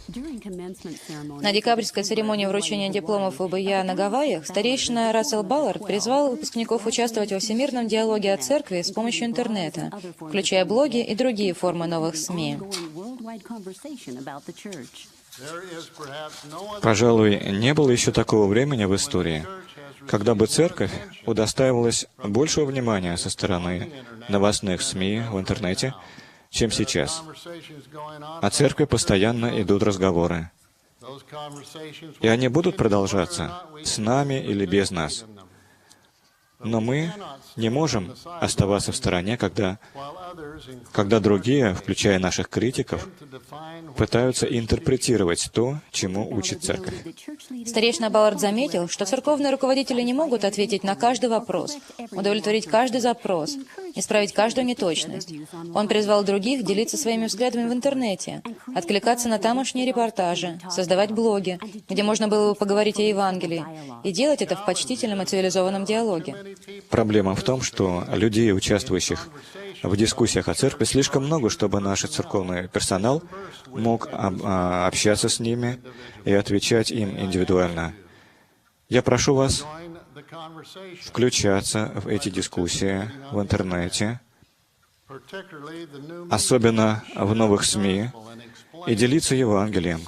На декабрьской церемонии вручения дипломов УБЯ на Гавайях старейшина Рассел Баллард призвал выпускников участвовать во всемирном диалоге о церкви с помощью интернета, включая блоги и другие формы новых СМИ. Пожалуй, не было еще такого времени в истории, когда бы церковь удостаивалась большего внимания со стороны новостных СМИ в интернете, чем сейчас. О церкви постоянно идут разговоры. И они будут продолжаться с нами или без нас. Но мы не можем оставаться в стороне, когда другие, включая наших критиков, пытаются интерпретировать то, чему учит церковь. Старейшина Баллард заметил, что церковные руководители не могут ответить на каждый вопрос, удовлетворить каждый запрос, исправить каждую неточность. Он призвал других делиться своими взглядами в интернете, откликаться на тамошние репортажи, создавать блоги, где можно было бы поговорить о Евангелии, и делать это в почтительном и цивилизованном диалоге. Проблема в том, что людей, участвующих в дискуссиях о церкви, слишком много, чтобы наш церковный персонал мог общаться с ними и отвечать им индивидуально. Я прошу вас включаться в эти дискуссии в интернете, особенно в новых СМИ, и делиться Евангелием,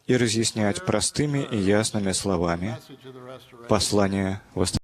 и разъяснять простыми и ясными словами послание восстановления.